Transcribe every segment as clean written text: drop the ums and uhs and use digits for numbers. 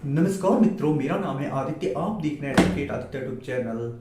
नमस्कार मित्रों, मेरा नाम है आदित्य। आप देख रहे हैं एडवोकेट आदित्य यूट्यूब चैनल।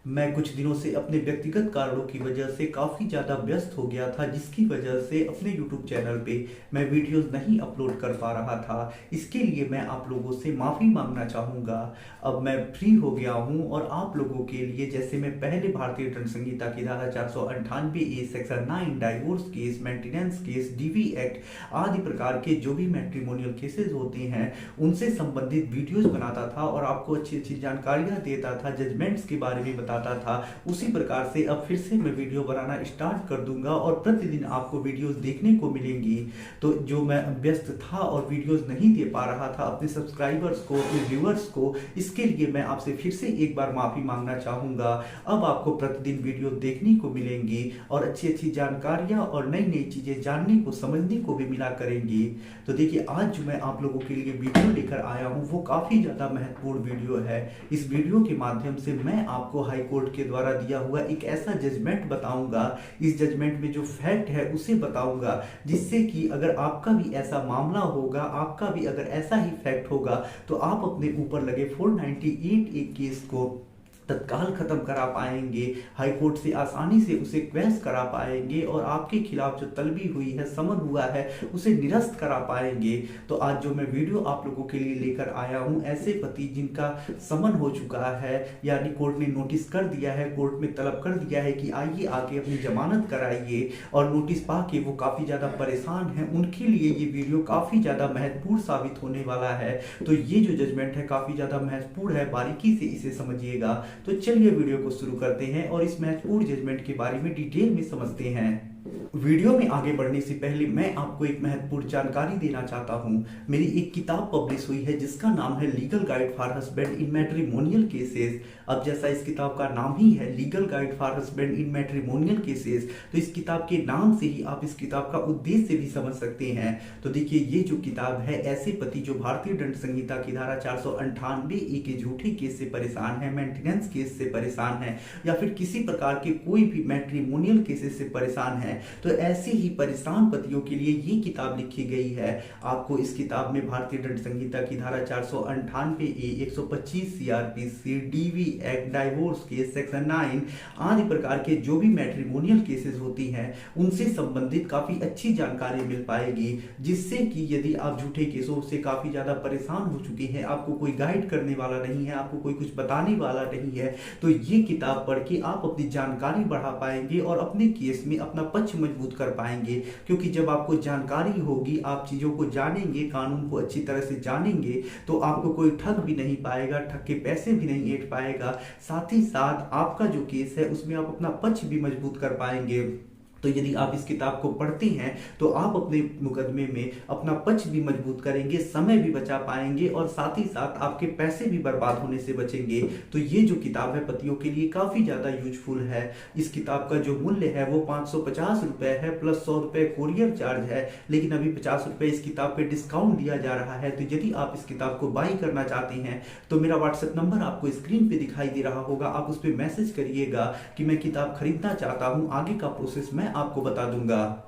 मैं कुछ दिनों से अपने व्यक्तिगत कारणों की वजह से काफ़ी ज़्यादा व्यस्त हो गया था, जिसकी वजह से अपने यूट्यूब चैनल पे मैं वीडियोस नहीं अपलोड कर पा रहा था। इसके लिए मैं आप लोगों से माफ़ी मांगना चाहूँगा। अब मैं फ्री हो गया हूँ और आप लोगों के लिए, जैसे मैं पहले भारतीय दंड संहिता की धारा 498A section 9 divorce case, maintenance case, DV act आदि प्रकार के जो भी मैट्रिमोनियल केसेस होते हैं उनसे संबंधित वीडियोस बनाता था और आपको अच्छी अच्छी जानकारियां देता था, जजमेंट्स के बारे में बताता था। उसी प्रकार से अब फिर से मैं वीडियो बनाना स्टार्ट कर दूंगा और प्रतिदिन आपको वीडियोस देखने को मिलेंगी। तो जो मैं व्यस्त था और वीडियोस नहीं दे पा रहा था अपने सब्सक्राइबर्स को, अपने व्यूअर्स को, इसके लिए मैं आपसे फिर से एक बार माफी मांगना चाहूंगा। अब आपको प्रतिदिन वीडियो देखने को मिलेंगी और अच्छी अच्छी जानकारियां और नई नई चीजें जानने को, समझने को भी मिला करेंगी। तो देखिए, आज जो मैं आप लोगों के लिए वीडियो लेकर आया हूं वो काफी ज्यादा महत्वपूर्ण वीडियो है। इस वीडियो के माध्यम से मैं आपको हाई कोर्ट के द्वारा दिया हुआ एक ऐसा जजमेंट बताऊंगा, इस जजमेंट में जो फैक्ट है उसे बताऊंगा, जिससे कि अगर आपका भी ऐसा मामला होगा, आपका भी अगर ऐसा ही फैक्ट होगा, तो आप अपने ऊपर लगे 498 एक केस को तत्काल खत्म करा पाएंगे, हाई कोर्ट से आसानी से उसे क्वैश करा पाएंगे और आपके खिलाफ जो तलबी हुई है, समन हुआ है, उसे निरस्त करा पाएंगे। तो आज जो मैं वीडियो आप लोगों के लिए लेकर आया हूं, ऐसे पति जिनका समन हो चुका है, यानी कोर्ट ने नोटिस कर दिया है, कोर्ट में तलब कर दिया है कि आइए आके अपनी जमानत कराइए, और नोटिस पाके वो काफी ज्यादा परेशान है, उनके लिए ये वीडियो काफी ज्यादा महत्वपूर्ण साबित होने वाला है। तो ये जो जजमेंट है काफी ज्यादा महत्वपूर्ण है, बारीकी से इसे समझिएगा। तो चलिए वीडियो को शुरू करते हैं और इस महत्वपूर्ण जजमेंट के बारे में डिटेल में समझते हैं। वीडियो में आगे बढ़ने से पहले मैं आपको एक महत्वपूर्ण जानकारी देना चाहता हूं। मेरी एक किताब पब्लिश हुई है जिसका नाम है legal guide for husband in matrimonial cases. अब जैसा इस किताब का नाम ही है, legal guide for husband in matrimonial cases, तो इस किताब के नाम से ही आप इस किताब का उद्देश्य भी समझ सकते हैं। तो देखिए, ये जो किताब है, ऐसे पति जो भारतीय दंड संहिता की धारा 498A के झूठे केस से परेशान है, मेंटेनेंस केस से परेशान है, या फिर किसी प्रकार के कोई भी मैट्रिमोनियल केसेस से परेशान है, तो ऐसे ही परेशान पतियों के लिए ये किताब लिखी गई है। आपको इस किताब में भारतीय दंड संहिता की धारा 498A, 125 CRPC, DV act, divorce case, section 9 आदि प्रकार के जो भी मैट्रिमोनियल केसेस होती हैं उनसे संबंधित काफी अच्छी जानकारी मिल पाएगी, जिससे कि यदि आप झूठे केसों से काफी ज्यादा परेशान हो चुके हैं, आपको कोई गाइड करने वाला नहीं है, आपको कोई कुछ बताने वाला नहीं है, तो ये किताब पढ़ के आप अपनी जानकारी बढ़ा पाएंगे और अपने केस में अपना पक्ष मजबूत कर पाएंगे। क्योंकि जब आपको जानकारी होगी, आप चीजों को जानेंगे, कानून को अच्छी तरह से जानेंगे, तो आपको कोई ठग भी नहीं पाएगा, ठग के पैसे भी नहीं ऐंठ पाएगा। साथ ही साथ आपका जो केस है उसमें आप अपना पक्ष भी मजबूत कर पाएंगे। तो यदि आप इस किताब को पढ़ते हैं तो आप अपने मुकदमे में अपना पक्ष भी मजबूत करेंगे, समय भी बचा पाएंगे और साथ ही साथ आपके पैसे भी बर्बाद होने से बचेंगे। तो ये जो किताब है पतियों के लिए काफी ज्यादा यूजफुल है। इस किताब का जो मूल्य है वो 550 रुपए है, प्लस 100 रुपए कोरियर चार्ज है, लेकिन अभी 50 रुपए इस किताब पे डिस्काउंट दिया जा रहा है। तो यदि आप इस किताब को बाई करना चाहते हैं तो मेरा व्हाट्सएप नंबर आपको स्क्रीन पे दिखाई दे रहा होगा, आप उस पर मैसेज करिएगा कि मैं किताब खरीदना चाहता हूं। आगे का प्रोसेस मैं आपको बता दूंगा।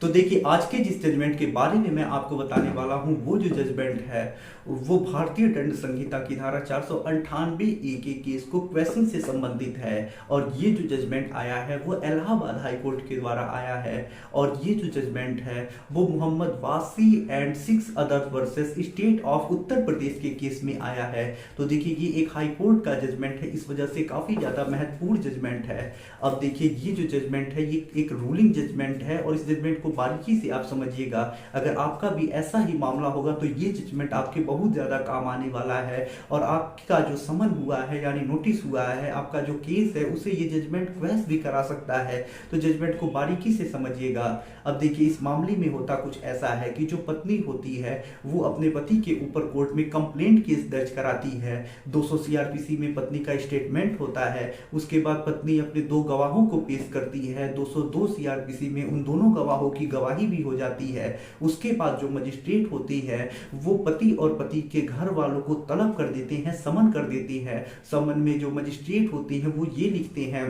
तो देखिए, आज के जिस जजमेंट के बारे में मैं आपको बताने वाला हूं, वो जो जजमेंट है वो भारतीय दंड संहिता की धारा 498A के केस को क्वेश्चन से संबंधित है। और ये जो जजमेंट आया है वो इलाहाबाद हाई कोर्ट के द्वारा आया है। और ये जो जजमेंट है वो Mohammad Wasi and 6 others versus state of Uttar Pradesh के केस में आया है। तो देखिए, ये एक हाई कोर्ट का जजमेंट है, इस वजह से काफी ज्यादा महत्वपूर्ण जजमेंट है। अब देखिए, ये जो जजमेंट है ये एक रूलिंग जजमेंट है और इस जजमेंट को बारीकी से आप समझिएगा। अगर आपका भी ऐसा ही मामला होगा तो ये जजमेंट आपके बहुत ज्यादा काम आने वाला है। और आपका जो समन हुआ है, यानी नोटिस हुआ है, आपका जो केस है, उसे ये जजमेंट क्वैश भी करा सकता है। तो जजमेंट को बारीकी से समझिएगा। अब देखिए, इस मामले में होता कुछ ऐसा है कि जो पत्नी होती है वो अपने पति के ऊपर कोर्ट में कंप्लेंट केस दर्ज कराती है। 200 CRPC में पत्नी का स्टेटमेंट होता है। उसके बाद पत्नी अपने 2 गवाहों को पेश करती है। 202 CRPC में उन दोनों गवाहों की गवाही भी हो जाती है। उसके बाद जो मजिस्ट्रेट होती है वो पति और पति के घर वालों को तलब कर देते हैं, समन कर देती है। समन में जो मजिस्ट्रेट होती है वो ये लिखते हैं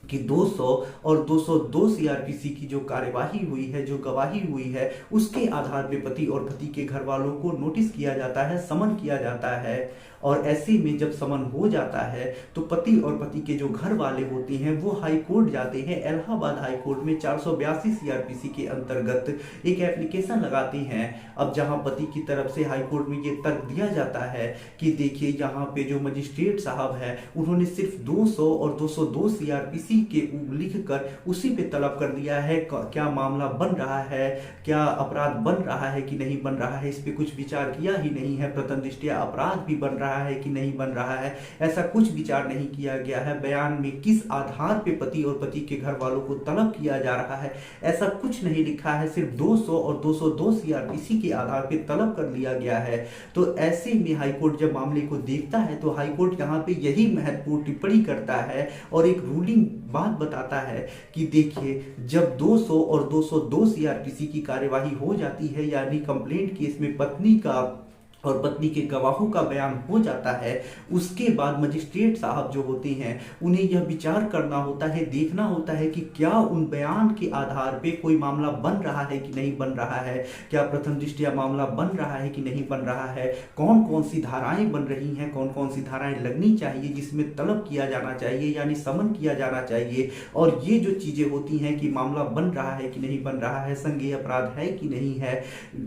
कि 200 और 202 सीआरपीसी की जो कार्यवाही हुई है, जो गवाही हुई है, उसके आधार पे पति और पति के घर वालों को नोटिस किया जाता है, समन किया जाता है। और ऐसे में जब समन हो जाता है तो पति और पति के जो घर वाले होते हैं वो हाई कोर्ट जाते हैं। इलाहाबाद हाई कोर्ट में 482 सीआरपीसी के अंतर्गत एक एप्लीकेशन लगाते हैं। अब जहां पति की तरफ से हाई कोर्ट में ये तर्क दिया जाता है कि देखिए, यहाँ पे जो मजिस्ट्रेट साहब है उन्होंने सिर्फ 200 और 202 सीआरपीसी के लिख कर उसी पे तलब कर दिया है। क्या मामला बन रहा है, क्या अपराध बन रहा है कि नहीं बन रहा है, इस पे कुछ विचार किया ही नहीं है। प्रथम दृष्टया अपराध भी बन रहा है कि नहीं बन रहा है, ऐसा कुछ विचार नहीं किया गया है। बयान में किस आधार पे पति और पति के घर वालों को तलब किया जा रहा है, ऐसा कुछ नहीं लिखा है। सिर्फ 200 और 202 सीआरपीसी के आधार पे तलब कर लिया गया है। तो ऐसे में हाईकोर्ट जब मामले को देखता है तो हाईकोर्ट यहाँ पे यही महत्वपूर्ण टिप्पणी करता है और एक रूलिंग बात बताता है कि देखिए, जब 200 और 202 सीआरपीसी की कार्यवाही हो जाती है, यानी कंप्लेंट केस में पत्नी का और पत्नी के गवाहों का बयान हो जाता है, उसके बाद मजिस्ट्रेट साहब जो होते हैं उन्हें यह विचार करना होता है, देखना होता है कि क्या उन बयान के आधार पे कोई मामला बन रहा है कि नहीं बन रहा है, क्या प्रथम दृष्टया मामला बन रहा है कि नहीं बन रहा है, कौन कौन सी धाराएं बन रही हैं, कौन कौन सी धाराएं लगनी चाहिए जिसमें तलब किया जाना चाहिए, यानी समन किया जाना चाहिए। और ये जो चीजें होती हैं कि मामला बन रहा है कि नहीं बन रहा है, संज्ञेय अपराध है कि नहीं है,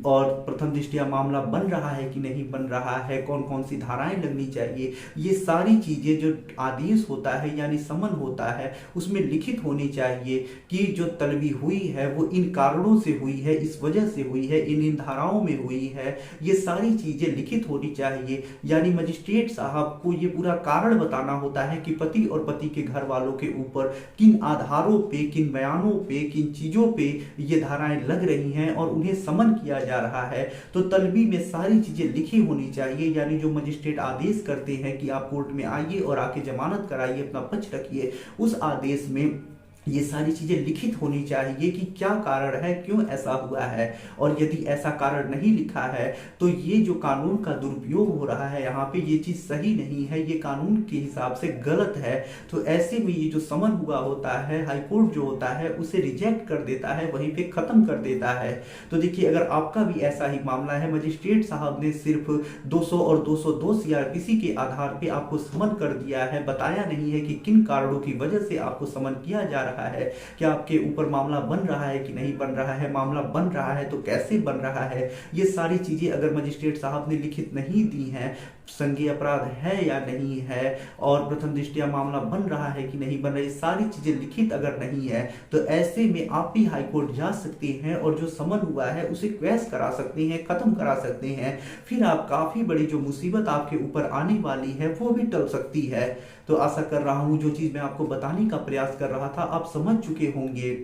और प्रथम दृष्टया मामला बन रहा है कि नहीं बन रहा है, कौन कौन सी धाराएं लगनी चाहिए, ये सारी चीजें जो आदेश होता है यानी समन होता है उसमें लिखित होनी चाहिए कि जो तलबी हुई है वो इन कारणों से हुई है, इस वजह से हुई है, इन धाराओं में हुई है, ये सारी चीजें लिखित होनी चाहिए। यानी मजिस्ट्रेट साहब को ये पूरा कारण बताना होता है कि पति और पति के घर वालों के ऊपर किन आधारों पे, किन बयानों पे, किन चीजों पे ये धाराएं लग रही हैं और उन्हें समन किया जा रहा है। तो तलबी में सारी चीजें लिखी होनी चाहिए, यानी जो मजिस्ट्रेट आदेश करते हैं कि आप कोर्ट में आइए और आके जमानत कराइए, अपना पक्ष रखिए, उस आदेश में ये सारी चीजें लिखित होनी चाहिए कि क्या कारण है, क्यों ऐसा हुआ है। और यदि ऐसा कारण नहीं लिखा है तो ये जो कानून का दुरुपयोग हो रहा है यहाँ पे, ये चीज सही नहीं है, ये कानून के हिसाब से गलत है। तो ऐसे में ये जो समन हुआ होता है, हाईकोर्ट जो होता है उसे रिजेक्ट कर देता है, वहीं पे खत्म कर देता है। तो देखिए, अगर आपका भी ऐसा ही मामला है, मजिस्ट्रेट साहब ने सिर्फ 200 और 202 सीआरपीसी के आधार पे आपको समन कर दिया है, बताया नहीं है कि किन कारणों की वजह से आपको समन किया जा रहा है, क्या आपके ऊपर मामला बन रहा है कि नहीं बन रहा है, मामला बन रहा है तो कैसे बन रहा है, ये सारी चीजें अगर मजिस्ट्रेट साहब ने लिखित नहीं दी हैं, संज्ञेय अपराध है या नहीं है, और प्रथम दृष्टया मामला बन रहा है कि नहीं बन रहा है, सारी चीजें लिखित अगर नहीं है तो ऐसे में आप भी हाईकोर्ट जा सकते हैं और जो समन हुआ है उसे क्वैश करा सकते हैं, खत्म करा सकते हैं। फिर आप काफी बड़ी जो मुसीबत आपके ऊपर आने वाली है वो भी टल सकती है। तो आशा कर रहा हूं जो चीज मैं आपको बताने का प्रयास कर रहा था आप समझ चुके होंगे।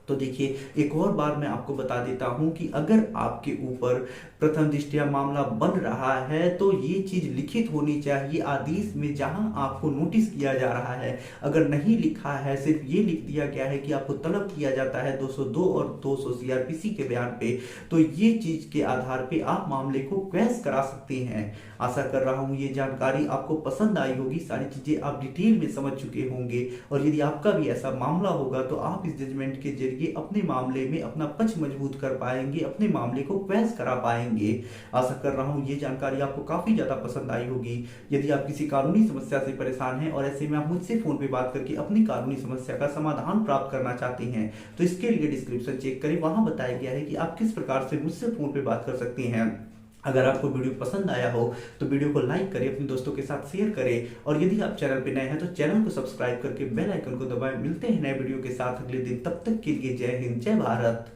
तो देखिए, एक और बार मैं आपको बता देता हूं कि अगर आपके ऊपर प्रथम दृष्टया मामला बन रहा है तो ये चीज लिखित होनी चाहिए आदेश में, जहां आपको नोटिस किया जा रहा है। अगर नहीं लिखा है, सिर्फ ये लिख दिया गया है कि आपको तलब किया जाता है 202 और 200 सीआरपीसी के बयान पे, तो ये चीज के आधार पे आप मामले को क्वैश करा सकते हैं। आशा कर रहा हूं ये जानकारी आपको पसंद आई होगी, सारी चीजें आप डिटेल में समझ चुके होंगे। और यदि आपका भी ऐसा मामला होगा तो आप इस जजमेंट के जरिए अपने मामले में अपना पक्ष मजबूत कर पाएंगे, अपने मामले को क्वैश करा पाएंगे। आशा कर रहा हूं ये जानकारी आपको काफी ज्यादा पसंद आई होगी। यदि आप किसी कानूनी समस्या से परेशान हैं और ऐसे में आप मुझसे फोन पे बात करके अपनी कानूनी समस्या का समाधान प्राप्त करना चाहते हैं तो इसके लिए डिस्क्रिप्शन चेक करें, वहां बताया गया है कि आप किस प्रकार से मुझसे फोन पे बात कर सकते हैं। अगर आपको वीडियो पसंद आया हो तो वीडियो को लाइक करें, अपने दोस्तों के साथ शेयर करें, और यदि आप चैनल पे नए हैं तो चैनल को सब्सक्राइब करके बेल आइकन को दबाएं। मिलते हैं नए वीडियो के साथ अगले दिन, तब तक के लिए जय हिंद, जय भारत।